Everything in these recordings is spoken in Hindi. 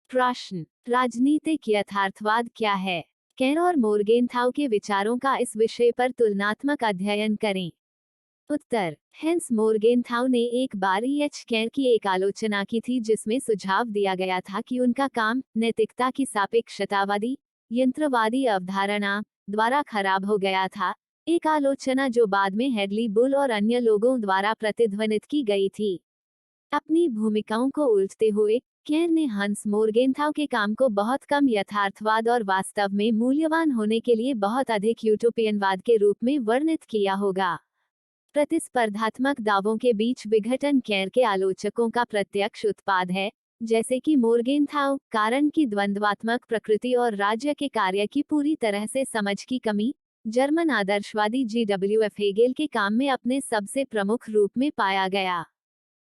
प्रश्न, राजनीतिक यथार्थवाद क्या है? केर और मोर्गेनथाउ के विचारों का इस विषय पर तुलनात्मक अध्ययन करें। उत्तर, हेंस मोर्गेनथाउ ने एक बार एच केर की एक आलोचना की थी जिसमें सुझाव दिया गया था कि उनका काम नैतिकता की सापेक्षतावादी यंत्रवादी अवधारणा द्वारा खराब हो गया था, एक आलोचना जो बाद में हेडली बुल और अन्य लोगों द्वारा प्रतिध्वनित की गई थी। अपनी भूमिकाओं को उलटते हुए केर ने हंस मोर्गेनथाउ के काम को बहुत कम यथार्थवाद और वास्तव में मूल्यवान होने के लिए बहुत अधिक यूटोपियनवाद के रूप में वर्णित किया होगा। प्रतिस्पर्धात्मक दावों के बीच विघटन केर के आलोचकों का प्रत्यक्ष उत्पाद है, जैसे कि मोर्गेनथाउ कारण की द्वंद्वात्मक प्रकृति और राज्य के कार्य की पूरी तरह से समझ की कमी जर्मन आदर्शवादी GWF हेगेल के काम में अपने सबसे प्रमुख रूप में पाया गया।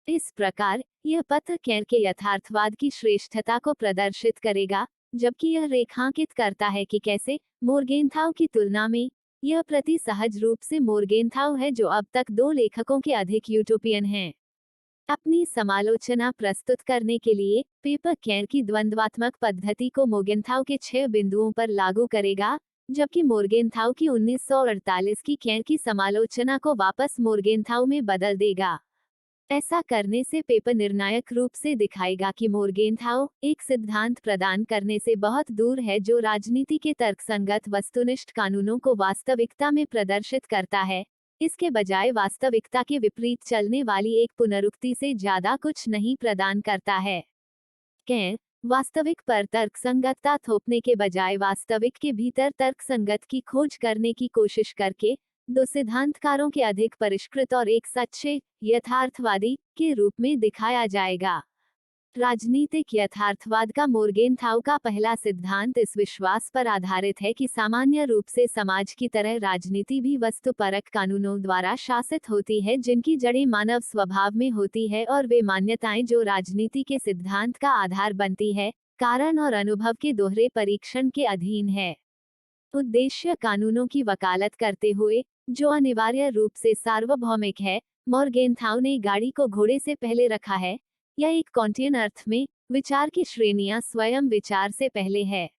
इस प्रकार यह पत्र केर के यथार्थवाद की श्रेष्ठता को प्रदर्शित करेगा, जबकि यह रेखांकित करता है कि कैसे मोर्गेनथाउ की तुलना में यह प्रति सहज रूप से मोर्गेनथाउ है जो अब तक दो लेखकों के अधिक यूटोपियन हैं। अपनी समालोचना प्रस्तुत करने के लिए पेपर केर की द्वंद्वात्मक पद्धति को मोर्गेनथाउ के 6 बिंदुओं पर लागू करेगा, जबकि मोर्गेनथाउ की 1948 की केर की समालोचना को वापस मोर्गेनथाउ में बदल देगा। ऐसा करने से पेपर निर्णायक रूप से दिखाएगा कि मोर्गेनथाउ एक सिद्धांत प्रदान करने से बहुत दूर है जो राजनीति के तर्कसंगत वस्तुनिष्ठ कानूनों को वास्तविकता में प्रदर्शित करता है, इसके बजाय वास्तविकता के विपरीत चलने वाली एक पुनरुक्ति से ज्यादा कुछ नहीं प्रदान करता है। केर वास्तविक पर तर्कसंगतता थोपने के बजाय वास्तविक के भीतर तर्कसंगत की खोज करने की कोशिश करके दो सिद्धांतकारों के अधिक परिष्कृत और एक सच्चे यथार्थवादी के रूप में दिखाया जाएगा। राजनीतिक यथार्थवाद का मोर्गेनथाउ का पहला सिद्धांत इस विश्वास पर आधारित है कि सामान्य रूप से समाज की तरह राजनीति भी वस्तुपरक कानूनों द्वारा शासित होती है जिनकी जड़ें मानव स्वभाव में होती है और वे मान्यताएं जो राजनीति के सिद्धांत का आधार बनती है कारण और अनुभव के दोहरे परीक्षण के अधीन है। उद्देश्य कानूनों की वकालत करते हुए जो अनिवार्य रूप से सार्वभौमिक है, मोर्गेनथाउ ने गाड़ी को घोड़े से पहले रखा है, यह एक कॉन्टियन अर्थ में विचार की श्रेणियां स्वयं विचार से पहले है।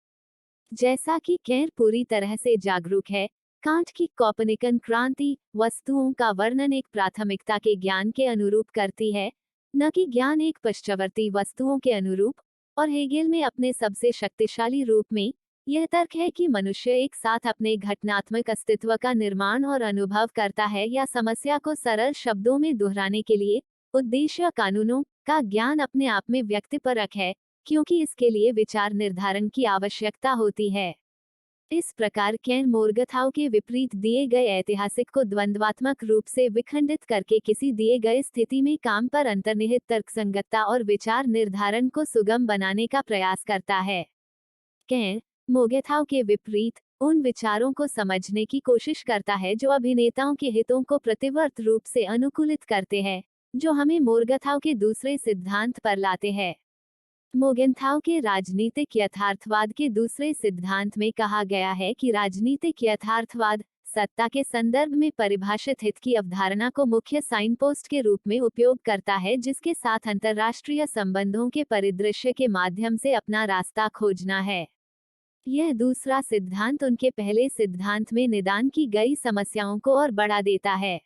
जैसा कि केर पूरी तरह से जागरूक है, कांट की कोपरनिकन क्रांति वस्तुओं का वर्णन एक प्राथमिकता के ज्ञान के अनुरूप करती है, न कि ज्ञान एक पश्चवर्ती वस्तुओं के अनुरूप, और हेगेल में अपने सबसे शक्तिशाली रूप में यह तर्क है कि मनुष्य एक साथ अपने घटनात्मक अस्तित्व का निर्माण और अनुभव करता है या समस्या को सरल शब्दों में दोहराने के लिए उद्देश्य कानूनों का ज्ञान अपने आप में व्यक्तिपरक है, क्योंकि इसके लिए विचार निर्धारण की आवश्यकता होती है। इस प्रकार केर मोर्गेनथाउ के विपरीत दिए गए ऐतिहासिक को द्वंद्वात्मक रूप से विखंडित करके किसी दिए गए स्थिति में काम पर अंतर्निहित तर्कसंगतता और विचार निर्धारण को सुगम बनाने का प्रयास करता है। केर मोर्गेनथाउ के विपरीत उन विचारों को समझने की कोशिश करता है जो अभिनेताओं के हितों को प्रतिवर्त रूप से अनुकूलित करते हैं, जो हमें मोर्गेनथाउ के दूसरे सिद्धांत पर लाते हैं। मोर्गेनथाउ के राजनीतिक यथार्थवाद के दूसरे सिद्धांत में कहा गया है कि राजनीतिक यथार्थवाद सत्ता के संदर्भ में परिभाषित हित की अवधारणा को मुख्य साइनपोस्ट के रूप में उपयोग करता है जिसके साथ अंतर्राष्ट्रीय संबंधों के परिदृश्य के माध्यम से अपना रास्ता खोजना है। यह दूसरा सिद्धांत उनके पहले सिद्धांत में निदान की गई समस्याओं को और बढ़ा देता है।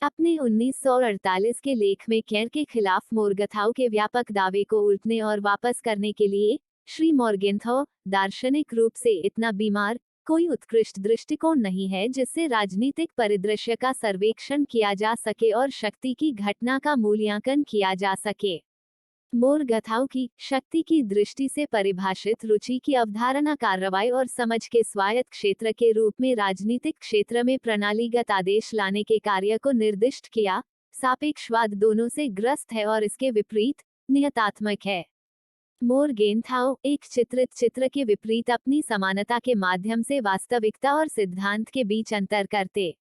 अपने 1948 के लेख में केर के खिलाफ मोर्गेनथाउ के व्यापक दावे को उल्टने और वापस करने के लिए श्री मोर्गेनथाउ दार्शनिक रूप से इतना बीमार कोई उत्कृष्ट दृष्टिकोण नहीं है जिससे राजनीतिक परिदृश्य का सर्वेक्षण किया जा सके और शक्ति की घटना का मूल्यांकन किया जा सके। मोर्गेनथाउ की शक्ति की दृष्टि से परिभाषित रुचि की अवधारणा कार्रवाई और समझ के स्वायत्त क्षेत्र के रूप में राजनीतिक क्षेत्र में प्रणालीगत आदेश लाने के कार्य को निर्दिष्ट किया, सापेक्षवाद दोनों से ग्रस्त है और इसके विपरीत नियतात्मक है। मोर्गेनथाउ एक चित्रित चित्र के विपरीत अपनी समानता के माध्यम से वास्तविकता और सिद्धांत के बीच अंतर करते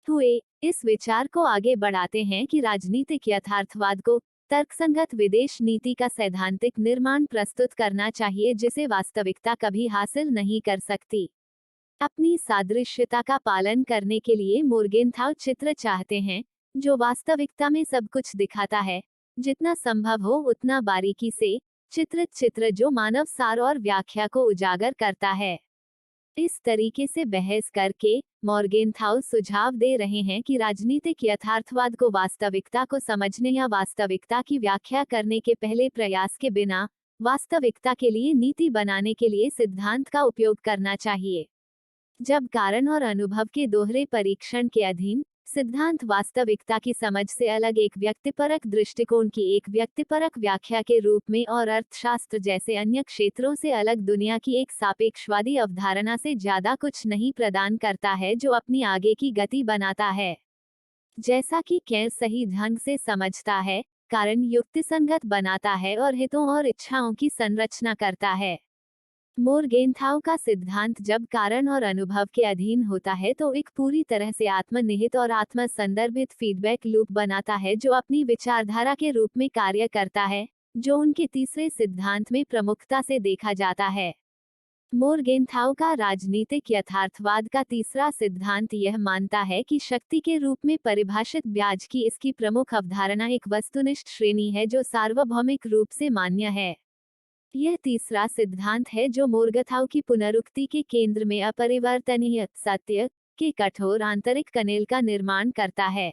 हुए इस विचार को आगे बढ़ाते हैं कि राजनीतिक यथार्थवाद को तर्कसंगत विदेश नीति का सैद्धांतिक निर्माण प्रस्तुत करना चाहिए जिसे वास्तविकता कभी हासिल नहीं कर सकती। अपनी सादृश्यता का पालन करने के लिए मोर्गेनथाउ चित्र चाहते हैं जो वास्तविकता में सब कुछ दिखाता है, जितना संभव हो उतना बारीकी से, चित्रित चित्र जो मानव सार और व्याख्या को उजागर करता है। इस तरीके से बहस करके मॉर्गेनथाउ सुझाव दे रहे हैं कि राजनीतिक यथार्थवाद को वास्तविकता को समझने या वास्तविकता की व्याख्या करने के पहले प्रयास के बिना वास्तविकता के लिए नीति बनाने के लिए सिद्धांत का उपयोग करना चाहिए। जब कारण और अनुभव के दोहरे परीक्षण के अधीन सिद्धांत वास्तविकता की समझ से अलग एक व्यक्तिपरक दृष्टिकोण की एक व्यक्तिपरक व्याख्या के रूप में और अर्थशास्त्र जैसे अन्य क्षेत्रों से अलग दुनिया की एक सापेक्षवादी अवधारणा से ज्यादा कुछ नहीं प्रदान करता है जो अपनी आगे की गति बनाता है। जैसा कि केर सही ढंग से समझता है, कारण युक्तिसंगत बनाता है और हितों और इच्छाओं की संरचना करता है। मोर्गेनथाउ का सिद्धांत जब कारण और अनुभव के अधीन होता है तो एक पूरी तरह से आत्मनिहित और आत्म संदर्भित फीडबैक लूप बनाता है जो अपनी विचारधारा के रूप में कार्य करता है, जो उनके तीसरे सिद्धांत में प्रमुखता से देखा जाता है। मोर्गेनथाउ का राजनीतिक यथार्थवाद का तीसरा सिद्धांत यह मानता है कि शक्ति के रूप में परिभाषित ब्याज की इसकी प्रमुख अवधारणा एक वस्तुनिष्ठ श्रेणी है जो सार्वभौमिक रूप से मान्य है। यह तीसरा सिद्धांत है जो मोर्गेनथाउ की पुनरुक्ति के केंद्र में अपरिवर्तनीय सत्य के कठोर आंतरिक कनेल का निर्माण करता है।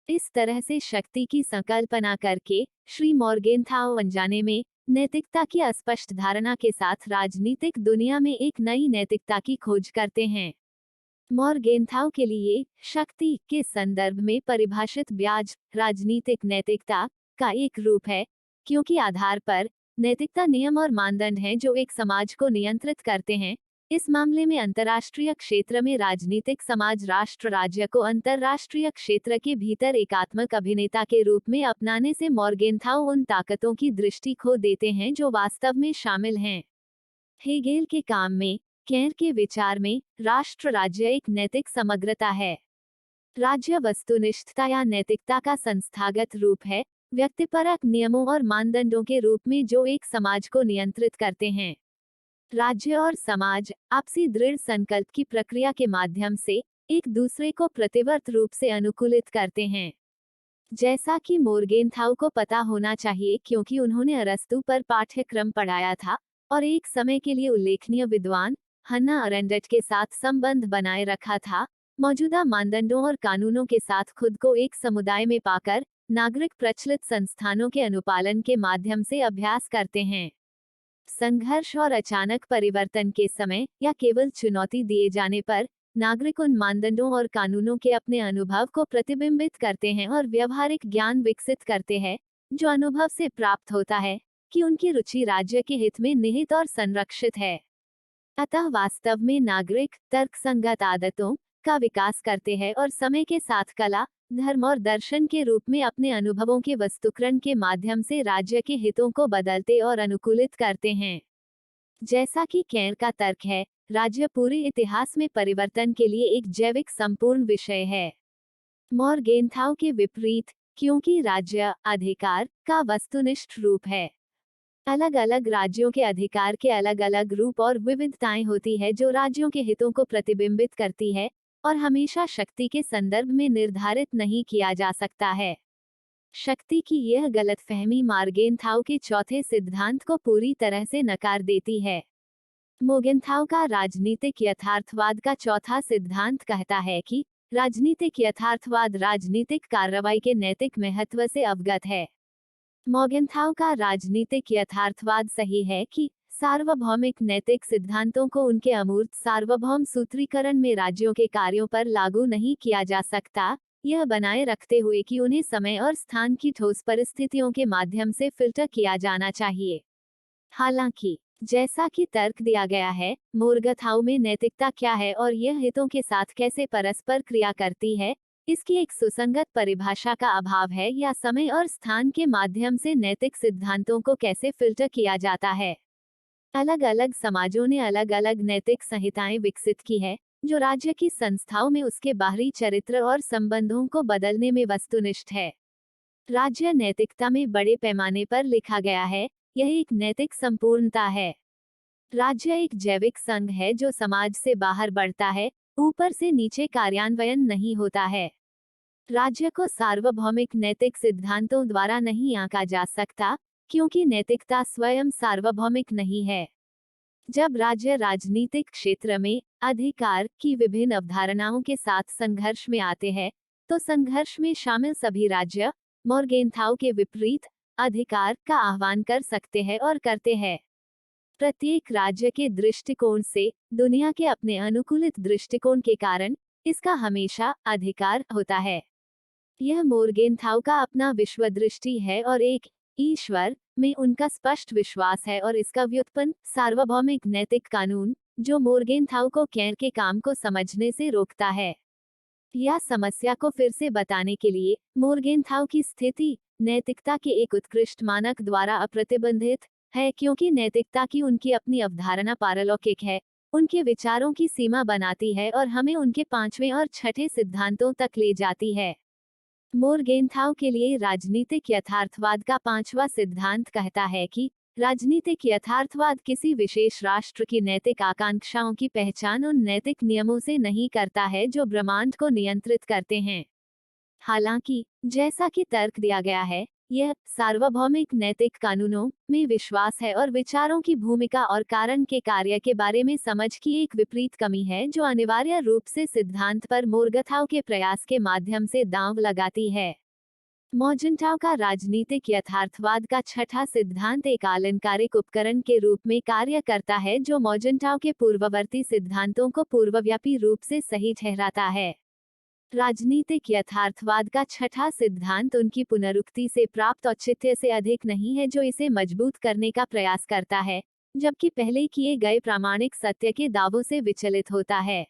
इस तरह से शक्ति की संकल्पना करके श्री मोर्गेनथाउ अनजाने में नैतिकता की अस्पष्ट धारणा के साथ राजनीतिक दुनिया में एक नई नैतिकता की खोज करते हैं। मोर्गेनथाउ के लिए शक्ति के संदर्भ में परिभाषित ब्याज राजनीतिक नैतिकता का एक रूप है, क्योंकि आधार पर नैतिकता नियम और मानदंड हैं जो एक समाज को नियंत्रित करते हैं। इस मामले में अंतर्राष्ट्रीय क्षेत्र में राजनीतिक समाज राष्ट्र राज्य को अंतर्राष्ट्रीय क्षेत्र के भीतर एकात्मक अभिनेता के रूप में अपनाने से मोर्गेनथाउ उन ताकतों की दृष्टि खो देते हैं जो वास्तव में शामिल हैं। हेगेल के काम में, केर के विचार में, राष्ट्र राज्य एक नैतिक समग्रता है। राज्य वस्तुनिष्ठता या नैतिकता का संस्थागत रूप है, व्यक्तिपरक नियमों और मानदंडों के रूप में जो एक समाज को नियंत्रित करते हैं। राज्य और समाज आपसी दृढ़ संकल्प की प्रक्रिया के माध्यम से एक दूसरे को प्रतिवर्त रूप से अनुकूलित करते हैं। जैसा कि मोर्गेनथाउ को पता होना चाहिए क्योंकि उन्होंने अरस्तू पर पाठ्यक्रम पढ़ाया था और एक समय के लिए उल्लेखनीय विद्वान हन्ना अरेंडेट के साथ संबंध बनाए रखा था, मौजूदा मानदंडों और कानूनों के साथ खुद को एक समुदाय में पाकर नागरिक प्रचलित संस्थानों के अनुपालन के माध्यम से अभ्यास करते हैं। संघर्ष और अचानक परिवर्तन के समय या केवल चुनौती दिए जाने पर नागरिक उन मानदंडों और कानूनों के अपने अनुभव को प्रतिबिंबित करते हैं और व्यवहारिक ज्ञान विकसित करते हैं जो अनुभव से प्राप्त होता है कि उनकी रुचि राज्य के हित में निहित और संरक्षित है। अतः वास्तव में नागरिक तर्कसंगत आदतों का विकास करते हैं और समय के साथ कला, धर्म और दर्शन के रूप में अपने अनुभवों के वस्तुकरण के माध्यम से राज्य के हितों को बदलते और अनुकूलित करते हैं। जैसा कि केर का तर्क है, राज्य पूरे इतिहास में परिवर्तन के लिए एक जैविक संपूर्ण विषय है। मोर्गेनथाउ के विपरीत, क्योंकि राज्य अधिकार का वस्तुनिष्ठ रूप है। अलग अलग राज्यों के अधिकार के अलग अलग रूप और विविधताएं होती है जो राज्यों के हितों को प्रतिबिंबित करती है और हमेशा शक्ति के संदर्भ में निर्धारित नहीं किया जा सकता है। शक्ति की यह गलतफहमी मोर्गेनथाउ के चौथे सिद्धांत को पूरी तरह से नकार देती है। मोर्गेनथाउ का राजनीतिक यथार्थवाद का चौथा सिद्धांत कहता है कि राजनीतिक यथार्थवाद राजनीतिक कार्रवाई के नैतिक महत्व से अवगत है। मोर्गेनथाउ का राजनीतिक यथार्थवाद सही है कि सार्वभौमिक नैतिक सिद्धांतों को उनके अमूर्त सार्वभौम सूत्रीकरण में राज्यों के कार्यों पर लागू नहीं किया जा सकता, यह बनाए रखते हुए कि उन्हें समय और स्थान की ठोस परिस्थितियों के माध्यम से फिल्टर किया जाना चाहिए। हालांकि जैसा कि तर्क दिया गया है, मोर्गेनथाउ में नैतिकता क्या है और यह हितों के साथ कैसे परस्पर क्रिया करती है, इसकी एक सुसंगत परिभाषा का अभाव है या समय और स्थान के माध्यम से नैतिक सिद्धांतों को कैसे फिल्टर किया जाता है। अलग अलग समाजों ने अलग अलग नैतिक संहिताएं विकसित की है जो राज्य की संस्थाओं में उसके बाहरी चरित्र और संबंधों को बदलने में वस्तुनिष्ठ है। राज्य नैतिकता में बड़े पैमाने पर लिखा गया है, यह एक नैतिक संपूर्णता है। राज्य एक जैविक संघ है जो समाज से बाहर बढ़ता है, ऊपर से नीचे कार्यान्वयन नहीं होता है। राज्य को सार्वभौमिक नैतिक सिद्धांतों द्वारा नहीं आंका जा सकता, क्योंकि नैतिकता स्वयं सार्वभौमिक नहीं है। जब राज्य राजनीतिक क्षेत्र में अधिकार की विभिन्न अवधारणाओं के साथ संघर्ष में आते हैं, तो संघर्ष में शामिल सभी राज्य मोर्गेनथाउ के विपरीत अधिकार का आह्वान कर सकते हैं और करते हैं। प्रत्येक राज्य के दृष्टिकोण से दुनिया के अपने अनुकूलित दृष्टिकोण के कारण इसका हमेशा अधिकार होता है। यह मोर्गेनथाउ का अपना विश्व दृष्टि है और एक ईश्वर में उनका स्पष्ट विश्वास है और इसका व्युत्पन्न सार्वभौमिक नैतिक कानून जो मोर्गेनथाउ को केर के काम को समझने से रोकता है। यह समस्या को फिर से बताने के लिए मोर्गेनथाउ की स्थिति नैतिकता के एक उत्कृष्ट मानक द्वारा अप्रतिबंधित है, क्योंकि नैतिकता की उनकी अपनी अवधारणा पारलौकिक है, उनके विचारों की सीमा बनाती है और हमें उनके पांचवें और छठे सिद्धांतों तक ले जाती है। मोर्गेनथाउ के लिए राजनीतिक यथार्थवाद का पांचवा सिद्धांत कहता है कि राजनीतिक यथार्थवाद किसी विशेष राष्ट्र की नैतिक आकांक्षाओं की पहचान उन नैतिक नियमों से नहीं करता है जो ब्रह्मांड को नियंत्रित करते हैं। हालांकि जैसा कि तर्क दिया गया है, यह सार्वभौमिक नैतिक कानूनों में विश्वास है और विचारों की भूमिका और कारण के कार्य के बारे में समझ की एक विपरीत कमी है जो अनिवार्य रूप से सिद्धांत पर मोर्गेनथाउ के प्रयास के माध्यम से दांव लगाती है। मोर्गेनथाउ का राजनीतिक यथार्थवाद का छठा सिद्धांत एक आलंकारिक उपकरण के रूप में कार्य करता है जो मोर्गेनथाउ के पूर्ववर्ती सिद्धांतों को पूर्वव्यापी रूप से सही ठहराता है। राजनीतिक यथार्थवाद का छठा सिद्धांत उनकी पुनरुक्ति से प्राप्त औचित्य से अधिक नहीं है जो इसे मजबूत करने का प्रयास करता है, जबकि पहले किए गए प्रामाणिक सत्य के दावों से विचलित होता है।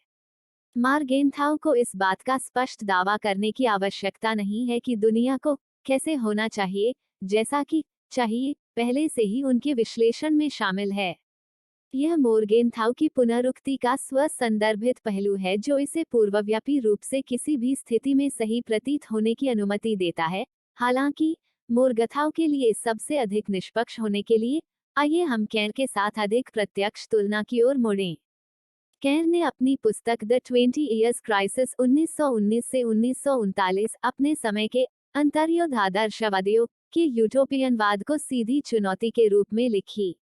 मोर्गेनथाउ को इस बात का स्पष्ट दावा करने की आवश्यकता नहीं है कि दुनिया को कैसे होना चाहिए, जैसा कि चाहिए पहले से ही उनके विश्लेषण में शामिल है। यह मोर्गेनथाउ की पुनरुक्ति का स्व-संदर्भित पहलू है जो इसे पूर्वव्यापी रूप से किसी भी स्थिति में सही प्रतीत होने की अनुमति देता है। हालांकि मोर्गेनथाउ के लिए सबसे अधिक निष्पक्ष होने के लिए आइए हम केर के साथ अधिक प्रत्यक्ष तुलना की ओर मुड़ें। केर ने अपनी पुस्तक द 20 ईयर्स क्राइसिस 1919 से 1939 अपने समय के अंतर्युद्ध आदर्शवादियों के यूटोपियनवाद को सीधी चुनौती के रूप में लिखी।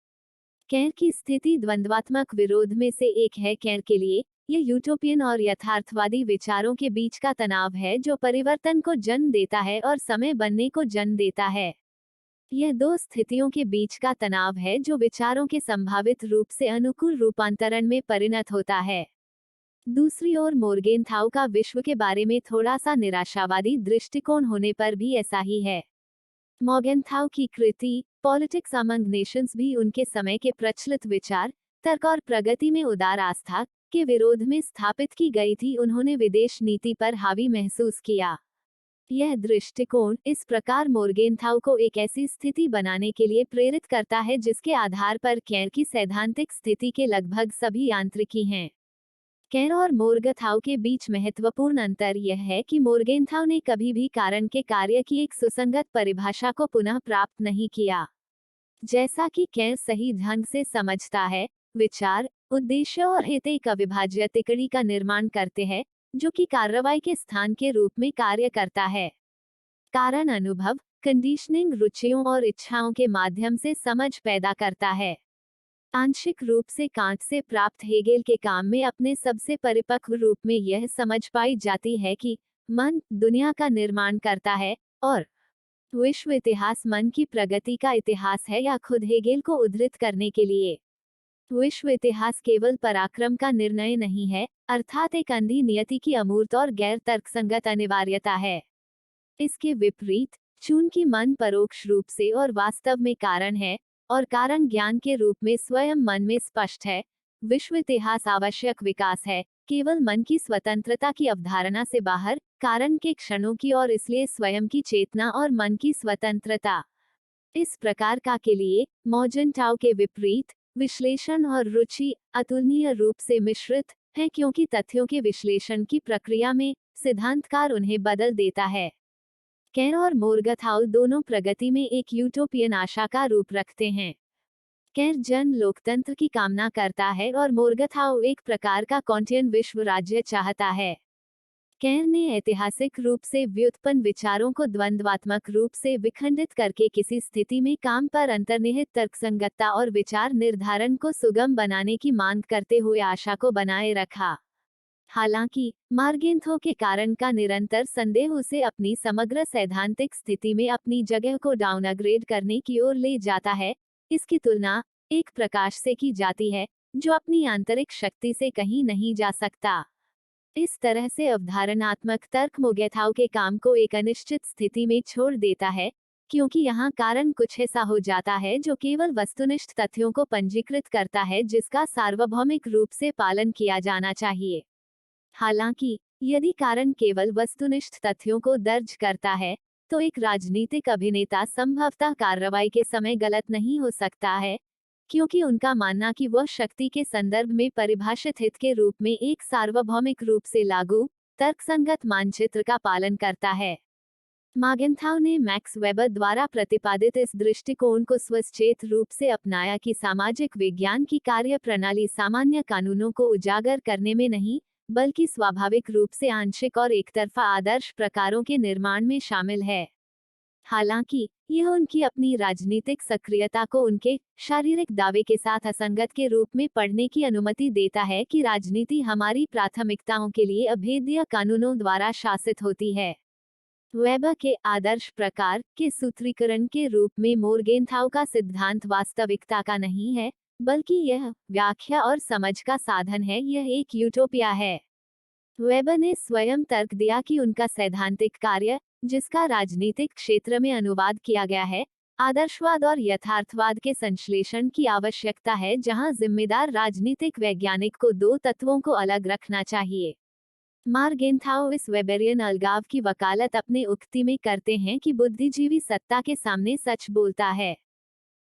केर की स्थिति द्वंद्वात्मक विरोध में से एक है। केर के लिए यह यूटोपियन और यथार्थवादी विचारों के बीच का तनाव है जो परिवर्तन को जन्म देता है और समय बनने को जन्म देता है। यह दो स्थितियों के बीच का तनाव है जो विचारों के संभावित रूप से अनुकूल रूपांतरण में परिणत होता है। दूसरी ओर मोर्गेनथाउ का विश्व के बारे में थोड़ा सा निराशावादी दृष्टिकोण होने पर भी ऐसा ही है। मोर्गेनथाउ की कृति पॉलिटिक्स अमंग नेशंस भी उनके समय के प्रचलित विचार, तर्क और प्रगति में उदार आस्था के विरोध में स्थापित की गई थी। उन्होंने विदेश नीति पर हावी महसूस किया। यह दृष्टिकोण इस प्रकार मोर्गेनथाउ को एक ऐसी स्थिति बनाने के लिए प्रेरित करता है जिसके आधार पर केर की सैद्धांतिक स्थिति के लगभग सभी यांत्रिकी हैं। केर और मोर्गेनथाउ के बीच महत्वपूर्ण अंतर यह है कि मोर्गेनथाउ ने कभी भी कारण के कार्य की एक सुसंगत परिभाषा को पुनः प्राप्त नहीं किया। जैसा कि केर सही ढंग से समझता है, विचार, उद्देश्य और हित एक अविभाज्य तिकड़ी का निर्माण करते हैं जो कि कार्रवाई के स्थान के रूप में कार्य करता है। कारण अनुभव, कंडीशनिंग रुचियों और इच्छाओं के माध्यम से समझ पैदा करता है। आंशिक रूप से कांट से प्राप्त हेगेल के काम में अपने सबसे परिपक्व रूप में यह समझ पाई जाती है कि मन दुनिया का निर्माण करता है और विश्व इतिहास मन की प्रगति का इतिहास है। या खुद हेगेल को उद्धृत करने के लिए, विश्व इतिहास केवल पराक्रम का निर्णय नहीं है, अर्थात एक अंधी नियति की अमूर्त और गैर तर्कसंगत अनिवार्यता है। इसके विपरीत, चूंकि मन परोक्ष रूप से और वास्तव में कारण है और कारण ज्ञान के रूप में स्वयं मन में स्पष्ट है, विश्व इतिहास आवश्यक विकास है, केवल मन की स्वतंत्रता की अवधारणा से बाहर, कारण के क्षणों की और इसलिए स्वयं की चेतना और मन की स्वतंत्रता। इस प्रकार का के लिए मोर्गेनथाउ के विपरीत विश्लेषण और रुचि अतुलनीय रूप से मिश्रित है, क्योंकि तथ्यों के विश्लेषण की प्रक्रिया में सिद्धांतकार उन्हें बदल देता है। केर और मोर्गेनथाउ दोनों प्रगति में एक यूटोपियन आशा का रूप रखते हैं। केर जन लोकतंत्र की कामना करता है और मोर्गेनथाउ एक प्रकार का कॉन्टियन विश्व राज्य चाहता है। केर ने ऐतिहासिक रूप से व्युत्पन्न विचारों को द्वंद्वात्मक रूप से विखंडित करके किसी स्थिति में काम पर अंतर्निहित तर्कसंगतता और विचार निर्धारण को सुगम बनाने की मांग करते हुए आशा को बनाए रखा। हालांकि मार्गेंथो के कारण का निरंतर संदेह उसे अपनी समग्र सैद्धांतिक स्थिति में अपनी जगह को डाउनग्रेड करने की ओर ले जाता है। इसकी तुलना एक प्रकाश से की जाती है जो अपनी आंतरिक शक्ति से कहीं नहीं जा सकता। इस तरह से अवधारणात्मक तर्क मोगेथाओ के काम को एक अनिश्चित स्थिति में छोड़ देता है, क्योंकि यहाँ कारण कुछ ऐसा हो जाता है जो केवल वस्तुनिष्ठ तथ्यों को पंजीकृत करता है जिसका सार्वभौमिक रूप से पालन किया जाना चाहिए। हालांकि यदि कारण केवल वस्तुनिष्ठ तथ्यों को दर्ज करता है, तो एक राजनीतिक अभिनेता संभवतः कार्रवाई के समय गलत नहीं हो सकता है, क्योंकि उनका मानना कि वह शक्ति के संदर्भ में परिभाषित हित के रूप में एक सार्वभौमिक रूप से लागू तर्कसंगत मानचित्र का पालन करता है। मार्गेंथाउ ने मैक्स वेबर द्वारा प्रतिपादित इस दृष्टिकोण को स्वचेत रूप से अपनाया कि सामाजिक विज्ञान की कार्य प्रणाली सामान्य कानूनों को उजागर करने में नहीं, बल्कि स्वाभाविक रूप से आंशिक और एकतरफा आदर्श प्रकारों के निर्माण में शामिल है। हालांकि यह उनकी अपनी राजनीतिक सक्रियता को उनके शारीरिक दावे के साथ असंगत के रूप में पढ़ने की अनुमति देता है कि राजनीति हमारी प्राथमिकताओं के लिए अभेद्य कानूनों द्वारा शासित होती है। वेबर के आदर्श प्रकार के सूत्रीकरण के रूप में मोर्गेनथाउ का सिद्धांत वास्तविकता का नहीं है, बल्कि यह व्याख्या और समझ का साधन है। यह एक यूटोपिया है। वेबर ने स्वयं तर्क दिया कि उनका सैद्धांतिक कार्य, जिसका राजनीतिक क्षेत्र में अनुवाद किया गया है, आदर्शवाद और यथार्थवाद के संश्लेषण की आवश्यकता है, जहां जिम्मेदार राजनीतिक वैज्ञानिक को दो तत्वों को अलग रखना चाहिए। मार्गेनथाउ इस वेबेरियन अलगाव की वकालत अपने उक्ति में करते हैं कि बुद्धिजीवी सत्ता के सामने सच बोलता है।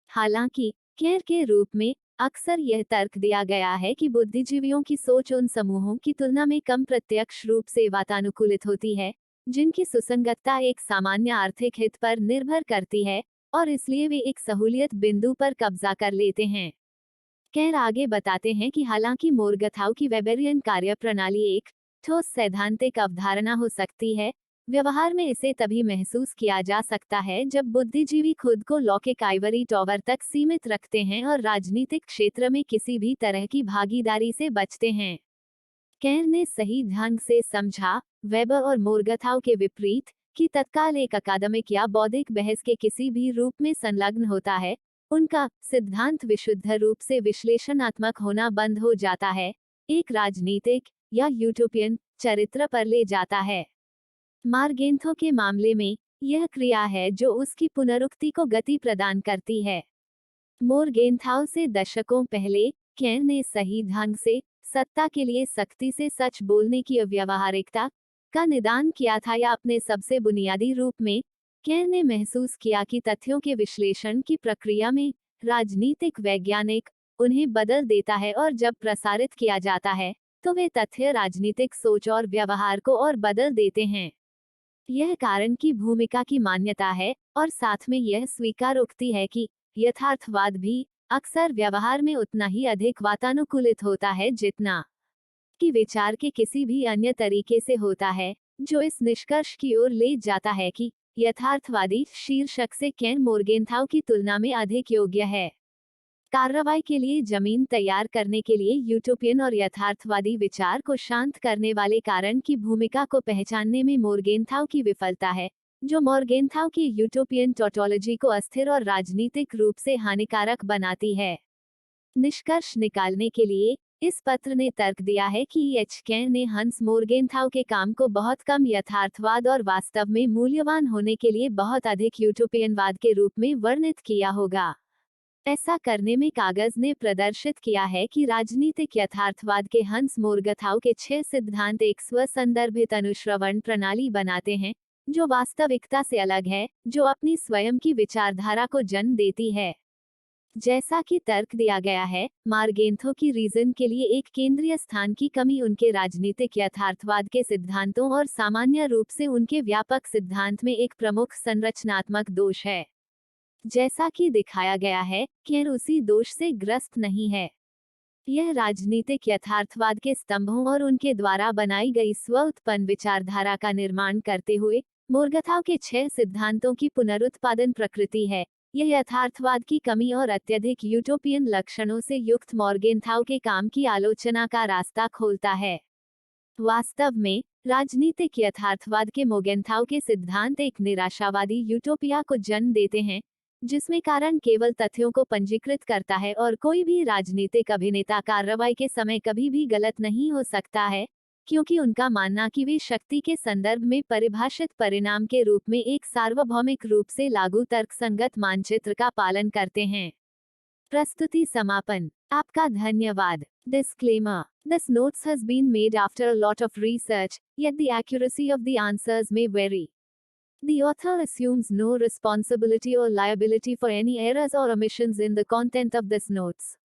हालांकि केर के रूप में अक्सर यह तर्क दिया गया है कि बुद्धिजीवियों की सोच उन समूहों की तुलना में कम प्रत्यक्ष रूप से वातानुकूलित होती है, जिनकी सुसंगतता एक सामान्य आर्थिक हित पर निर्भर करती है, और इसलिए वे एक सहूलियत बिंदु पर कब्जा कर लेते हैं। केर आगे बताते हैं कि हालांकि मोर्गेथाउ की वेबेरियन कार्यप्रणाली एक ठोस सैद्धांतिक अवधारणा हो सकती है, व्यवहार में इसे तभी महसूस किया जा सकता है जब बुद्धिजीवी खुद को लौकिक आइवरी टॉवर तक सीमित रखते हैं और राजनीतिक क्षेत्र में किसी भी तरह की भागीदारी से बचते हैं। केर ने सही ढंग से समझा, वेबर और मोर्गेथाउ के विपरीत, कि तत्काल एक अकादमिक या बौद्धिक बहस के किसी भी रूप में संलग्न होता है, उनका सिद्धांत विशुद्ध रूप से विश्लेषणात्मक होना बंद हो जाता है, एक राजनीतिक या यूटोपियन चरित्र पर ले जाता है। मार्गेंथो के मामले में यह क्रिया है जो उसकी पुनरुक्ति को गति प्रदान करती है। मोर्गेनथाउ से दशकों पहले केर ने सही ढंग से सत्ता के लिए सख्ती से सच बोलने की अव्यावहारिकता का निदान किया था, या अपने सबसे बुनियादी रूप में केर ने महसूस किया कि तथ्यों के विश्लेषण की प्रक्रिया में राजनीतिक वैज्ञानिक उन्हें बदल देता है, और जब प्रसारित किया जाता है तो वे तथ्य राजनीतिक सोच और व्यवहार को और बदल देते हैं। यह कारण की भूमिका की मान्यता है, और साथ में यह स्वीकारोक्ति है कि यथार्थवाद भी अक्सर व्यवहार में उतना ही अधिक वातानुकूलित होता है जितना कि विचार के किसी भी अन्य तरीके से होता है, जो इस निष्कर्ष की ओर ले जाता है कि यथार्थवादी शीर्षक से केर मोर्गेनथाउ की तुलना में अधिक योग्य है। कार्रवाई के लिए जमीन तैयार करने के लिए यूटोपियन और यथार्थवादी विचार को शांत करने वाले कारण की भूमिका को पहचानने में मोर्गेनथाउ की विफलता है, जो मोर्गेनथाउ की यूटोपियन टोटोलॉजी को अस्थिर और राजनीतिक रूप से हानिकारक बनाती है। निष्कर्ष निकालने के लिए इस पत्र ने तर्क दिया है कि एच केर ने हंस मोर्गेनथाउ के काम को बहुत कम यथार्थवाद और वास्तव में मूल्यवान होने के लिए बहुत अधिक यूटोपियनवाद के रूप में वर्णित किया होगा। ऐसा करने में कागज ने प्रदर्शित किया है कि राजनीतिक यथार्थवाद के हंस मोर्गेथाउ के 6 सिद्धांत एक स्वसंदर्भित अनुश्रवण प्रणाली बनाते हैं, जो वास्तविकता से अलग है, जो अपनी स्वयं की विचारधारा को जन्म देती है। जैसा कि तर्क दिया गया है, मार्गेंथो की रीजन के लिए एक केंद्रीय स्थान की कमी उनके राजनीतिक यथार्थवाद के सिद्धांतों और सामान्य रूप से उनके व्यापक सिद्धांत में एक प्रमुख संरचनात्मक दोष है। जैसा कि दिखाया गया है, केर उसी दोष से ग्रस्त नहीं है। यह राजनीतिक यथार्थवाद के स्तंभों और उनके द्वारा बनाई गई स्व उत्पन्न विचारधारा का निर्माण करते हुए मोर्गथाव के 6 सिद्धांतों की पुनरुत्पादन प्रकृति है। यह यथार्थवाद की कमी और अत्यधिक यूटोपियन लक्षणों से युक्त मॉर्गेनथाउ के काम की आलोचना का रास्ता खोलता है। वास्तव में राजनीतिक यथार्थवाद के मोर्गेनथाउ के सिद्धांत एक निराशावादी यूटोपिया को जन्म देते हैं, जिसमें कारण केवल तथ्यों को पंजीकृत करता है और कोई भी राजनीतिक अभिनेता कार्रवाई के समय कभी भी गलत नहीं हो सकता है, क्योंकि उनका मानना कि वे शक्ति के संदर्भ में परिभाषित परिणाम के रूप में एक सार्वभौमिक रूप से लागू तर्कसंगत मानचित्र का पालन करते हैं। प्रस्तुति समापन। आपका धन्यवाद। Disclaimer. This notes has been made after a lot of research, yet the accuracy of the answers may vary. The author assumes no responsibility or liability for any errors or omissions in the content of this notes.